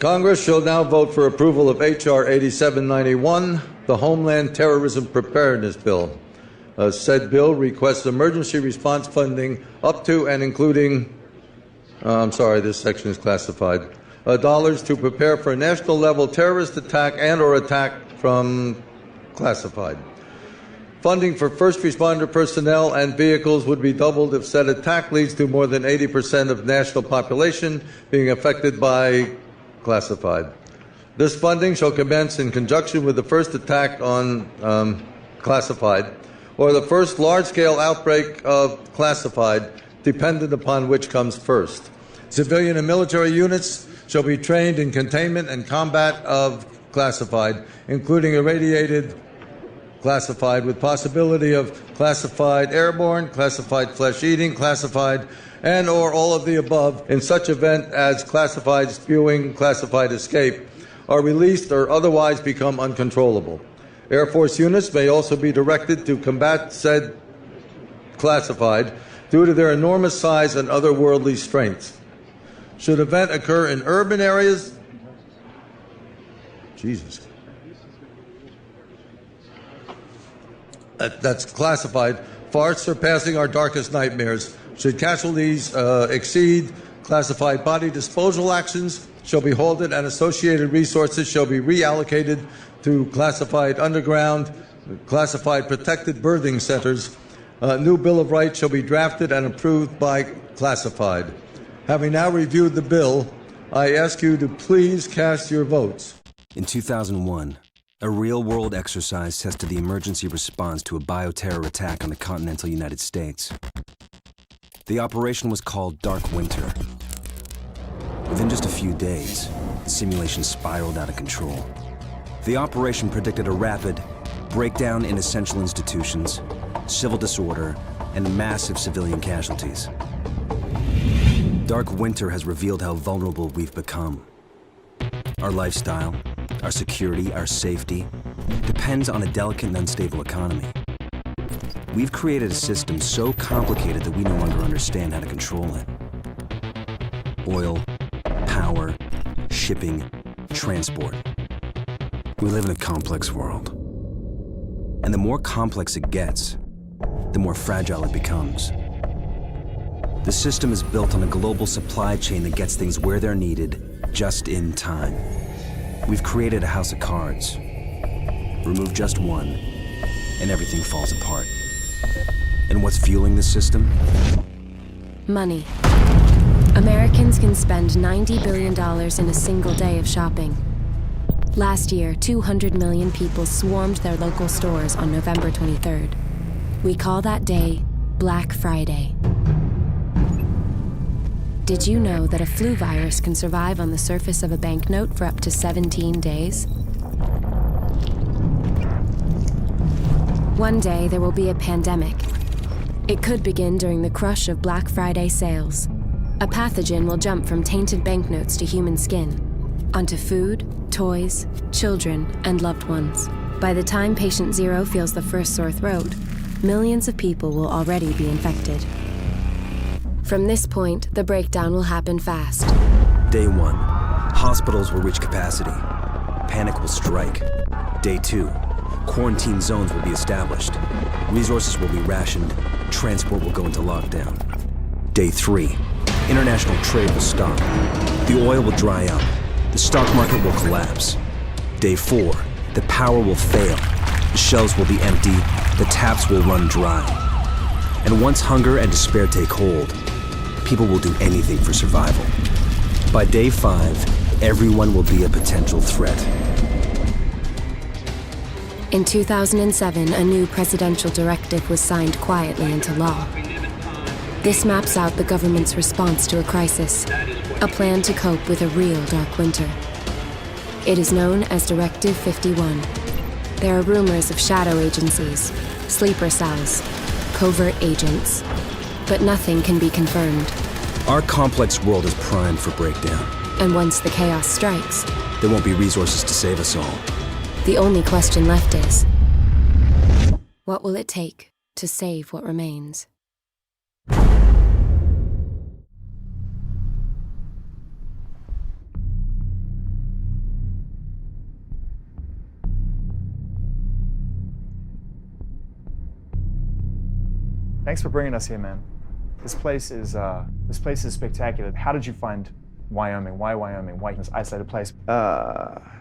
Congress shall now vote for approval of H.R. 8791, the Homeland Terrorism Preparedness Bill. Said bill requests emergency response funding up to and including, this section is classified, dollars to prepare for a national level terrorist attack and or attack from classified. Funding for first responder personnel and vehicles would be doubled if said attack leads to more than 80% of national population being affected by classified. This funding shall commence in conjunction with the first attack on classified or the first large-scale outbreak of classified, dependent upon which comes first. Civilian and military units shall be trained in containment and combat of classified, including irradiated classified with possibility of classified airborne, classified flesh-eating, classified, and or all of the above in such event as classified spewing, classified escape, are released or otherwise become uncontrollable. Air Force units may also be directed to combat said classified due to their enormous size and otherworldly strengths. Should event occur in urban areas, that's classified, far surpassing our darkest nightmares. Should casualties exceed classified body disposal actions, shall be halted and associated resources shall be reallocated to classified underground, classified protected birthing centers. New Bill of Rights shall be drafted and approved by classified. Having now reviewed the bill, I ask you to please cast your votes. In 2001, a real-world exercise tested the emergency response to a bioterror attack on the continental United States. The operation was called Dark Winter. Within just a few days, the simulation spiraled out of control. The operation predicted a rapid breakdown in essential institutions, civil disorder, and massive civilian casualties. Dark Winter has revealed how vulnerable we've become. Our lifestyle, our security, our safety depends on a delicate and unstable economy. We've created a system so complicated that we no longer understand how to control it. Oil, power, shipping, transport. We live in a complex world. And the more complex it gets, the more fragile it becomes. The system is built on a global supply chain that gets things where they're needed, just in time. We've created a house of cards. Remove just one, and everything falls apart. And what's fueling this system? Money. Americans can spend $90 billion in a single day of shopping. Last year, 200 million people swarmed their local stores on November 23rd. We call that day Black Friday. Did you know that a flu virus can survive on the surface of a banknote for up to 17 days? One day, there will be a pandemic. It could begin during the crush of Black Friday sales. A pathogen will jump from tainted banknotes to human skin, onto food, toys, children, and loved ones. By the time patient zero feels the first sore throat, millions of people will already be infected. From this point, the breakdown will happen fast. Day 1, hospitals will reach capacity. Panic will strike. Day 2, quarantine zones will be established. Resources will be rationed. Transport will go into lockdown. Day 3, international trade will stop. The oil will dry up. The stock market will collapse. Day 4, the power will fail. The shelves will be empty. The taps will run dry. And once hunger and despair take hold, people will do anything for survival. By day 5, everyone will be a potential threat. In 2007, a new presidential directive was signed quietly into law. This maps out the government's response to a crisis, a plan to cope with a real dark winter. It is known as Directive 51. There are rumors of shadow agencies, sleeper cells, covert agents, but nothing can be confirmed. Our complex world is primed for breakdown. And once the chaos strikes, there won't be resources to save us all. The only question left is, what will it take to save what remains? Thanks for bringing us here, man. This place is spectacular. How did you find Wyoming? Why Wyoming? Why this isolated place?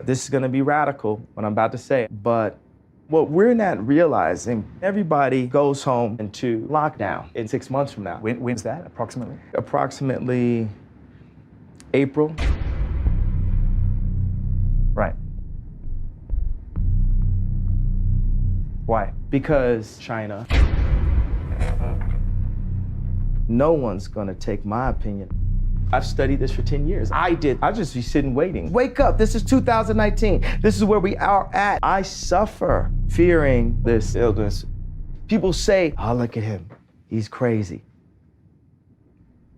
This is gonna be radical, what I'm about to say, but what we're not realizing, everybody goes home into lockdown in 6 months from now. When's that, approximately? Approximately April. Right. Why? Because China. No one's gonna take my opinion. I've studied this for 10 years. I'll just be sitting waiting. Wake up, this is 2019. This is where we are at. I suffer fearing this illness. People say, oh, look at him, he's crazy.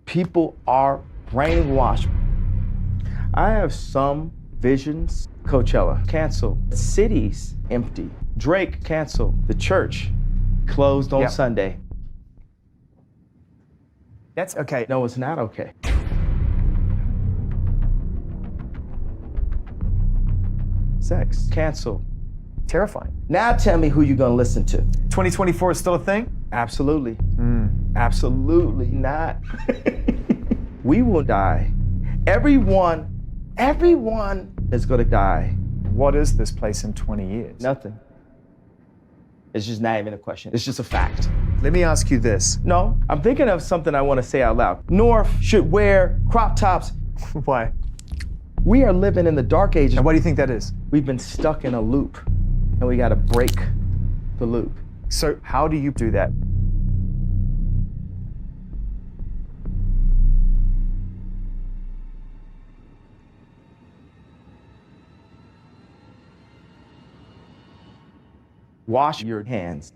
People are brainwashed. I have some visions. Coachella, canceled. Cities, empty. Drake, canceled. The church, closed on Sunday. That's okay. No, it's not okay. Sex, cancel. Terrifying. Now tell me who you're gonna listen to. 2024 is still a thing? Absolutely. Absolutely not. We will die. Everyone is gonna die. What is this place in 20 years? Nothing. It's just not even a question. It's just a fact. Let me ask you this. No, I'm thinking of something I want to say out loud. North should wear crop tops. Why? We are living in the dark ages. And what do you think that is? We've been stuck in a loop, and we got to break the loop. So how do you do that? Wash your hands.